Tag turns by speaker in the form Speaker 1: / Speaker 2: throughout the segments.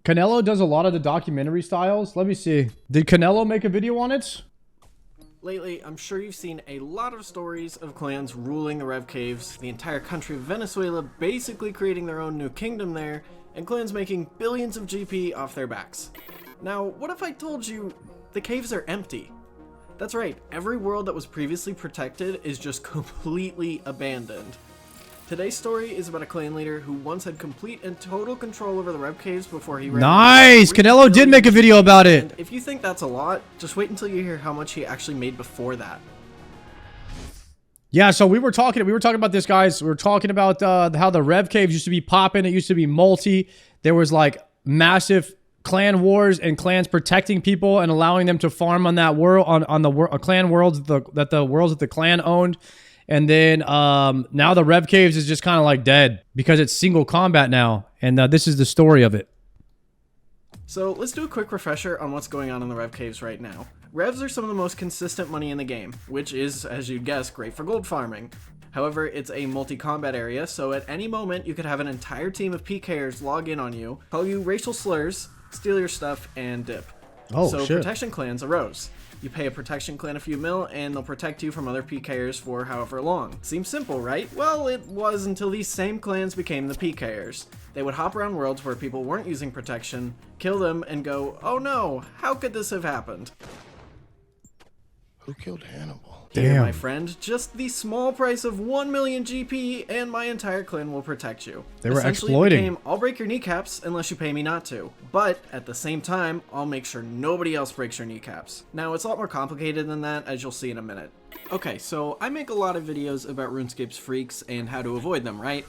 Speaker 1: Canelo does a lot of the documentary styles. Let me see. Did Canelo make a video on it?
Speaker 2: Lately, I'm sure you've seen a lot of stories of clans ruling the Rev Caves, the entire country of Venezuela basically creating their own new kingdom there, and clans making billions of GP off their backs. Now, what if I told you the caves are empty? That's right, every world that was previously protected is just completely abandoned. Today's story is about a clan leader who once had complete and total control over the Rev Caves before he ran.
Speaker 1: Nice! Canelo did make a video about it.
Speaker 2: And if you think that's a lot, just wait until you hear how much he actually made before that.
Speaker 1: Yeah, so we were talking about this, guys. We were talking about how the Rev Caves used to be popping. It used to be multi. There was like massive clan wars and clans protecting people and allowing them to farm on that world on the clan worlds that the clan owned. And then now the Rev Caves is just kind of like dead because it's single combat now. And this is the story of it.
Speaker 2: So let's do a quick refresher on what's going on in the Rev Caves right now. Revs are some of the most consistent money in the game, which is, as you'd guess, great for gold farming. However, it's a multi-combat area, so at any moment you could have an entire team of PKers log in on you, call you racial slurs, steal your stuff, and dip.
Speaker 1: Oh,
Speaker 2: so
Speaker 1: shit.
Speaker 2: protection clans arose. You pay a protection clan a few mil, and they'll protect you from other PKers for however long. Seems simple, right? Well, it was until these same clans became the PKers. They would hop around worlds where people weren't using protection, kill them, and go, oh no, how could this have happened?
Speaker 3: Who killed Hannibal?
Speaker 2: Here,
Speaker 1: Damn.
Speaker 2: my friend, just the small price of 1 million GP, and my entire clan will protect you.
Speaker 1: They were
Speaker 2: Essentially,
Speaker 1: exploiting.
Speaker 2: It became, I'll break your kneecaps unless you pay me not to. But at the same time, I'll make sure nobody else breaks your kneecaps. Now, it's a lot more complicated than that, as you'll see in a minute. Okay, so I make a lot of videos about RuneScape's freaks and how to avoid them, right?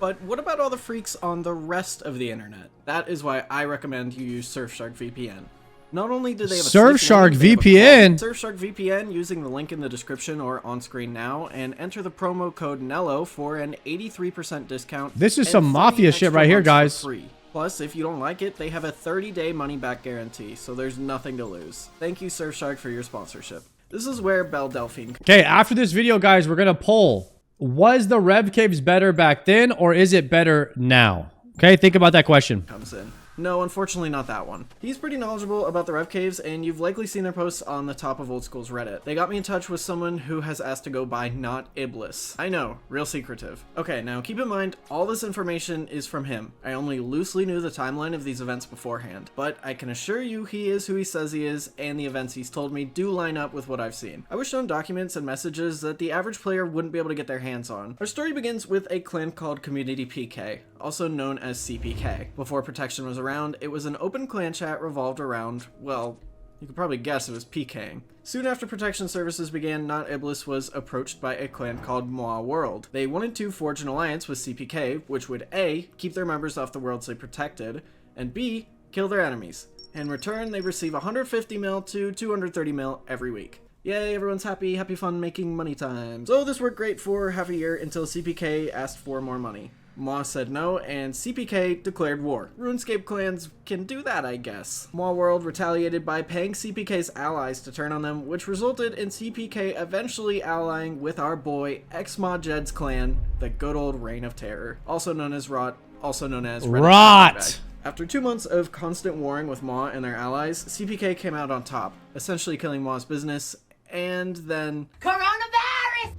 Speaker 2: But what about all the freaks on the rest of the internet? That is why I recommend you use Surfshark VPN. Not only do they have a
Speaker 1: Surfshark VPN?
Speaker 2: Surfshark VPN using the link in the description or on screen now, and enter the promo code NELLO for an 83% discount.
Speaker 1: This is
Speaker 2: and
Speaker 1: some
Speaker 2: 3
Speaker 1: mafia shit
Speaker 2: extra
Speaker 1: right here,
Speaker 2: months for
Speaker 1: guys.
Speaker 2: free. Plus, if you don't like it, they have a 30-day money-back guarantee, so there's nothing to lose. Thank you, Surfshark, for your sponsorship. This is where Belle Delphine
Speaker 1: Okay, after this video, guys, we're going to poll. Was the Rev Caves better back then, or is it better now? Okay, think about that question.
Speaker 2: comes in. No, unfortunately not that one. He's pretty knowledgeable about the Rev Caves, and you've likely seen their posts on the top of Old School's Reddit. They got me in touch with someone who has asked to go by Not Iblis. I know, real secretive. Okay, now keep in mind, all this information is from him. I only loosely knew the timeline of these events beforehand, but I can assure you he is who he says he is, and the events he's told me do line up with what I've seen. I was shown documents and messages that the average player wouldn't be able to get their hands on. Our story begins with a clan called Community PK, also known as CPK. Before protection was around, it was an open clan chat revolved around, well, you could probably guess it was PKing. Soon after protection services began, Not Iblis was approached by a clan called Moi World. They wanted to forge an alliance with CPK, which would A, keep their members off the worlds they protected, and B, kill their enemies. In return, they receive 150 mil to 230 mil every week. Yay, everyone's happy, happy fun making money time. So this worked great for half a year until CPK asked for more money. Moi said no, and CPK declared war. RuneScape clans can do that, I guess. Moi World retaliated by paying CPK's allies to turn on them, which resulted in CPK eventually allying with our boy Xmodjed's clan, the good old Reign of Terror, also known as Rot, also known as
Speaker 1: Rot!
Speaker 2: After 2 months of constant warring with Moi and their allies, CPK came out on top, essentially killing Moi's business, and then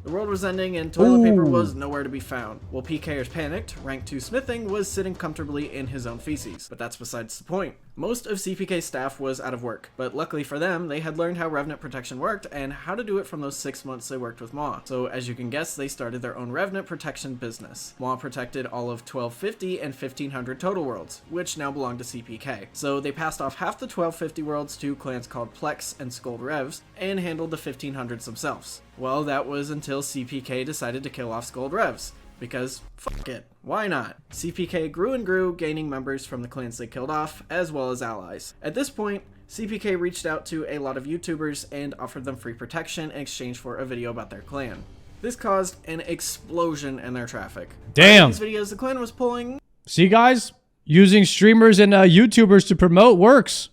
Speaker 2: the world was ending and toilet paper was nowhere to be found. While PKers panicked, Rank 2 Smithing was sitting comfortably in his own feces. But that's besides the point. Most of CPK's staff was out of work, but luckily for them, they had learned how Revenant protection worked and how to do it from those 6 months they worked with Moi. So as you can guess, they started their own Revenant protection business. Moi protected all of 1250 and 1500 total worlds, which now belong to CPK. So they passed off half the 1250 worlds to clans called Plex and Scold Revs, and handled the 1500s themselves. Well, that was until CPK decided to kill off Scold Revs. Because, fuck it, why not? CPK grew and grew, gaining members from the clans they killed off, as well as allies. At this point, CPK reached out to a lot of YouTubers and offered them free protection in exchange for a video about their clan. This caused an explosion in their traffic.
Speaker 1: Damn.
Speaker 2: In these videos, the clan was pulling...
Speaker 1: See, guys? Using streamers and YouTubers to promote works.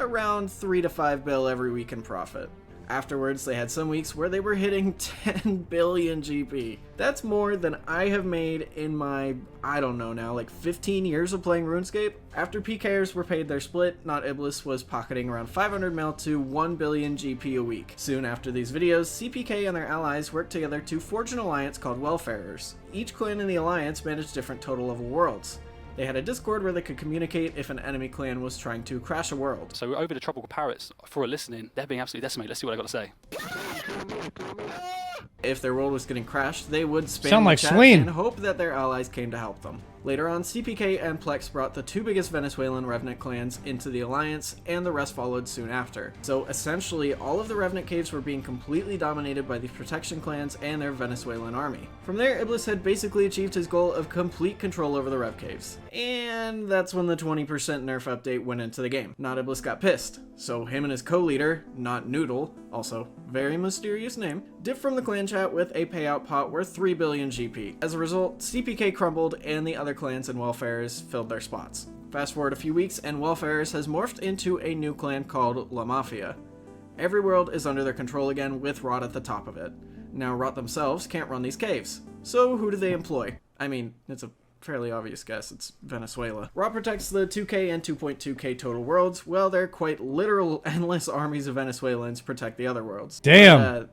Speaker 2: around 3 to 5 bill every week in profit. Afterwards, they had some weeks where they were hitting 10 billion GP. That's more than I have made in my, I don't know now, like 15 years of playing RuneScape. After PKers were paid their split, Not Iblis was pocketing around 500 mil to 1 billion GP a week. Soon after these videos, CPK and their allies worked together to forge an alliance called Wellfarers. Each clan in the alliance managed different total level worlds. They had a Discord where they could communicate if an enemy clan was trying to crash a world.
Speaker 4: So over the Tropical Parrots, for a listening, they're being absolutely decimated. Let's see what I got to say.
Speaker 2: If their world was getting crashed, they would spam
Speaker 1: Sound
Speaker 2: the
Speaker 1: like
Speaker 2: chat
Speaker 1: Sween.
Speaker 2: and hope that their allies came to help them. Later on, CPK and Plex brought the two biggest Venezuelan Revenant clans into the alliance, and the rest followed soon after. So essentially, all of the Revenant caves were being completely dominated by these protection clans and their Venezuelan army. From there, Iblis had basically achieved his goal of complete control over the Rev caves. And that's when the 20% nerf update went into the game. Not Iblis got pissed, so him and his co-leader, Not Noodle, also very mysterious name, dipped from the clan chat with a payout pot worth 3 billion GP. As a result, CPK crumbled and the other clans and Wellfarers filled their spots. Fast forward a few weeks and Wellfarers has morphed into a new clan called La Mafia. Every world is under their control again with Rot at the top of it. Now Rot themselves can't run these caves, so who do they employ? I mean, it's a fairly obvious guess, it's Venezuela. Rot protects the 2K and 2.2K total worlds, while their quite literal endless armies of Venezuelans protect the other worlds.
Speaker 1: Damn.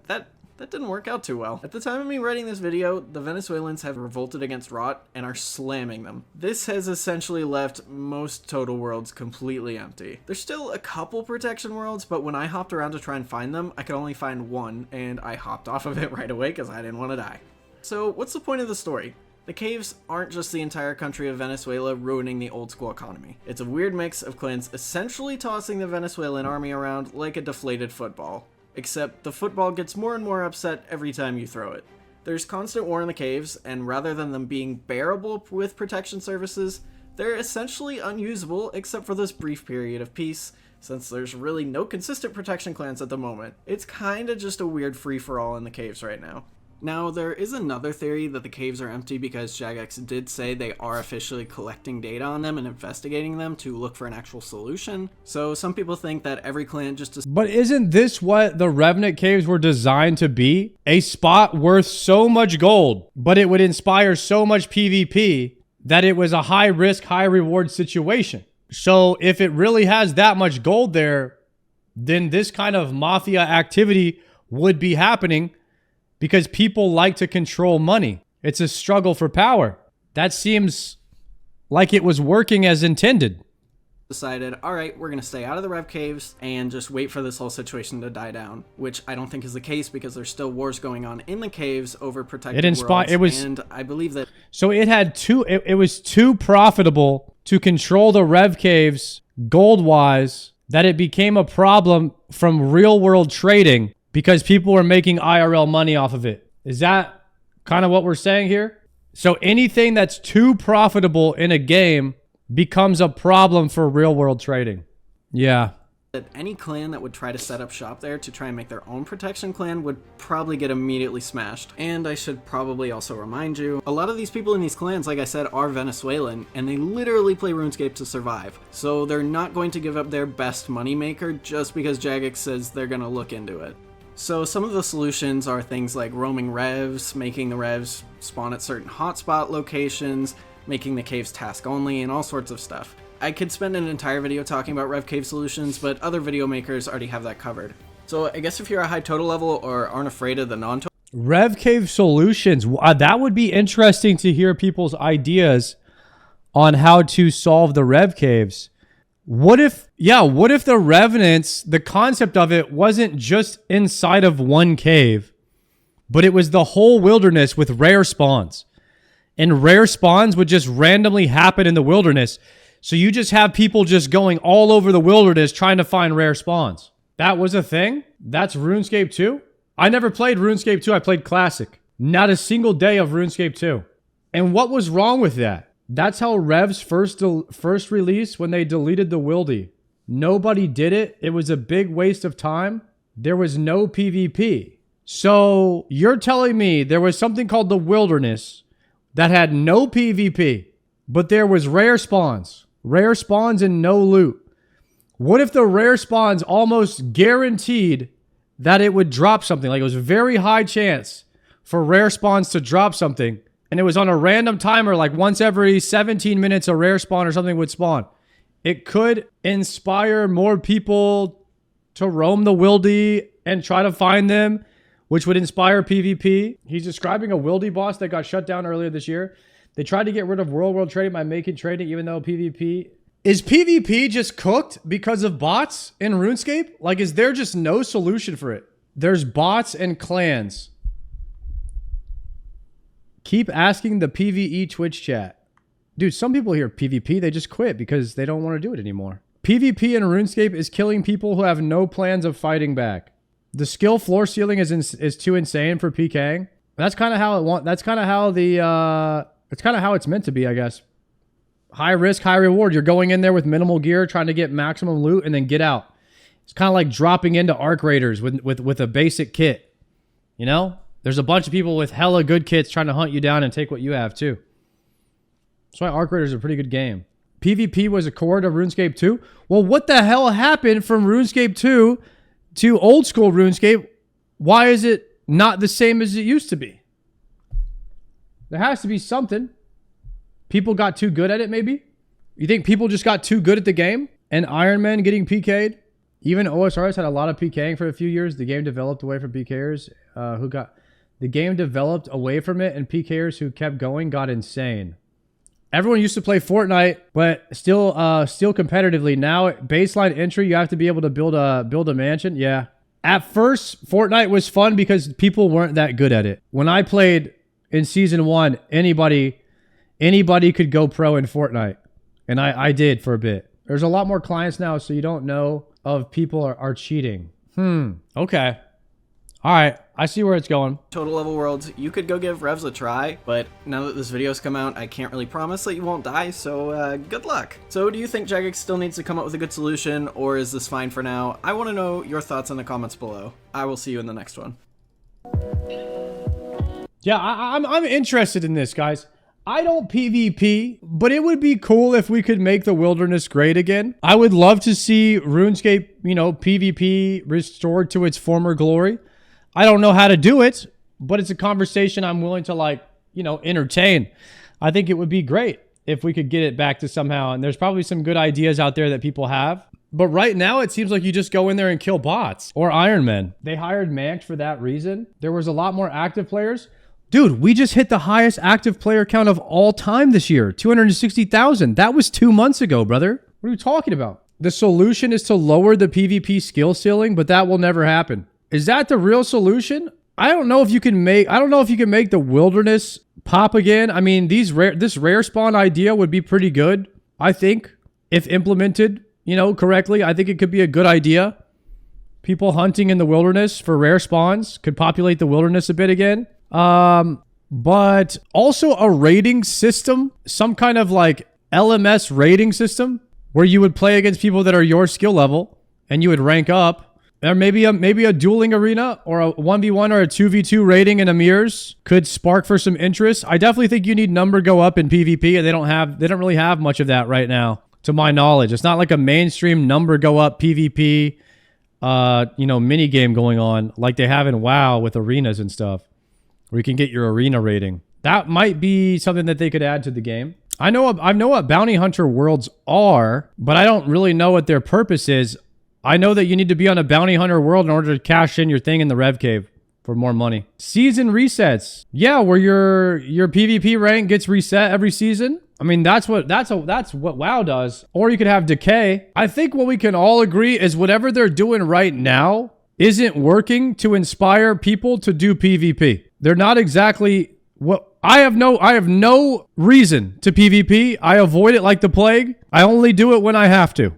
Speaker 2: That didn't work out too well. At the time of me writing this video, the Venezuelans have revolted against Rot and are slamming them. This has essentially left most total worlds completely empty. There's still a couple protection worlds, but when I hopped around to try and find them, I could only find one, and I hopped off of it right away because I didn't want to die. So what's the point of the story? The caves aren't just the entire country of Venezuela ruining the old school economy. It's a weird mix of clans essentially tossing the Venezuelan army around like a deflated football. Except the football gets more and more upset every time you throw it. There's constant war in the caves, and rather than them being bearable with protection services, they're essentially unusable except for this brief period of peace, since there's really no consistent protection clans at the moment. It's kinda just a weird free-for-all in the caves right now. Now, there is another theory that the caves are empty because Jagex did say they are officially collecting data on them and investigating them to look for an actual solution. So some people think that every clan just...
Speaker 1: But isn't this what the Revenant caves were designed to be? A spot worth so much gold, but it would inspire so much PvP that it was a high risk, high reward situation. So if it really has that much gold there, then this kind of mafia activity would be happening because people like to control money. It's a struggle for power. That seems like it was working as intended.
Speaker 2: Decided, alright, we're going to stay out of the Rev caves and just wait for this whole situation to die down, which I don't think is the case because there's still wars going on in the caves over protected worlds, and I believe that...
Speaker 1: So it had it was too profitable to control the Rev caves gold-wise that it became a problem from real-world trading because people were making IRL money off of it. Is that kind of what we're saying here? So anything that's too profitable in a game becomes a problem for real-world trading. Yeah.
Speaker 2: That any clan that would try to set up shop there to try and make their own protection clan would probably get immediately smashed. And I should probably also remind you, a lot of these people in these clans, like I said, are Venezuelan, and they literally play RuneScape to survive. So they're not going to give up their best moneymaker just because Jagex says they're going to look into it. So some of the solutions are things like roaming revs, making the revs spawn at certain hotspot locations, making the caves task only, and all sorts of stuff. I could spend an entire video talking about rev cave solutions, but other video makers already have that covered. So I guess if you're a high total level or aren't afraid of the non-total...
Speaker 1: Rev cave solutions. That would be interesting to hear people's ideas on how to solve the rev caves. What if the Revenants, the concept of it wasn't just inside of one cave, but it was the whole wilderness with rare spawns. And rare spawns would just randomly happen in the wilderness. So you just have people just going all over the wilderness trying to find rare spawns. That was a thing? That's RuneScape 2? I never played RuneScape 2. I played Classic. Not a single day of RuneScape 2. And what was wrong with that? That's how Revs first released when they deleted the wildy. Nobody did it. It was a big waste of time. There was no PvP. So you're telling me there was something called the wilderness that had no PvP, but there was rare spawns and no loot. What if the rare spawns almost guaranteed that it would drop something. Like, it was a very high chance for rare spawns to drop something. And it was on a random timer, like once every 17 minutes, a rare spawn or something would spawn. It could inspire more people to roam the wildy and try to find them, which would inspire PvP. He's describing a wildy boss that got shut down earlier this year. They tried to get rid of world trading by making trading, even though PvP... Is PvP just cooked because of bots in RuneScape? Like, is there just no solution for it? There's bots and clans. Keep asking the PvE Twitch chat. Dude, some people hear PvP, they just quit because they don't want to do it anymore. PvP in RuneScape is killing people who have no plans of fighting back. The skill floor ceiling is too insane for PKing. That's kind of how that's kind of how the it's kind of how it's meant to be, I guess. High risk, high reward. You're going in there with minimal gear, trying to get maximum loot, and then get out. It's kind of like dropping into Arc Raiders with a basic kit. You know? There's a bunch of people with hella good kits trying to hunt you down and take what you have, too. That's why Arc Raiders is a pretty good game. PvP was a core to RuneScape 2? Well, what the hell happened from RuneScape 2 to old school RuneScape? Why is it not the same as it used to be? There has to be something. People got too good at it, maybe? You think people just got too good at the game? And Iron Man getting PK'd? Even OSRs had a lot of PKing for a few years. The game developed away from PKers The game developed away from it, and PKers who kept going got insane. Everyone used to play Fortnite, but still competitively. Now, baseline entry, you have to be able to build a mansion. Yeah. At first, Fortnite was fun because people weren't that good at it. When I played in Season 1, anybody could go pro in Fortnite. And I did for a bit. There's a lot more clients now, so you don't know of people are cheating. Okay. All right. I see where it's going.
Speaker 2: Total level worlds, you could go give Revs a try, but now that this video's come out, I can't really promise that you won't die, so good luck. So do you think Jagex still needs to come up with a good solution, or is this fine for now? I want to know your thoughts in the comments below. I will see you in the next one.
Speaker 1: Yeah, I'm interested in this, guys. I don't PvP, but it would be cool if we could make the wilderness great again. I would love to see RuneScape, PvP restored to its former glory. I don't know how to do it, but it's a conversation I'm willing to entertain. I think it would be great if we could get it back to somehow. And there's probably some good ideas out there that people have. But right now, it seems like you just go in there and kill bots or Iron Men. They hired Manch for that reason. There was a lot more active players. Dude, we just hit the highest active player count of all time this year. 260,000. That was 2 months ago, brother. What are you talking about? The solution is to lower the PvP skill ceiling, but that will never happen. Is that the real solution? I don't know if you can make the wilderness pop again. I mean, this rare spawn idea would be pretty good, I think, if implemented, correctly. I think it could be a good idea. People hunting in the wilderness for rare spawns could populate the wilderness a bit again. But also a rating system, some kind of like LMS rating system where you would play against people that are your skill level and you would rank up. Or maybe a dueling arena or a 1v1 or a 2v2 rating in Amirs could spark for some interest. I definitely think you need number go up in PvP, and they don't really have much of that right now, to my knowledge. It's not like a mainstream number go up PvP, mini game going on like they have in WoW with arenas and stuff, where you can get your arena rating. That might be something that they could add to the game. I know what bounty hunter worlds are, but I don't really know what their purpose is. I know that you need to be on a bounty hunter world in order to cash in your thing in the Rev Cave for more money. Season resets. Yeah, where your PvP rank gets reset every season. I mean, that's what WoW does. Or you could have decay. I think what we can all agree is whatever they're doing right now isn't working to inspire people to do PvP. They're not exactly what I have no reason to PvP. I avoid it like the plague. I only do it when I have to.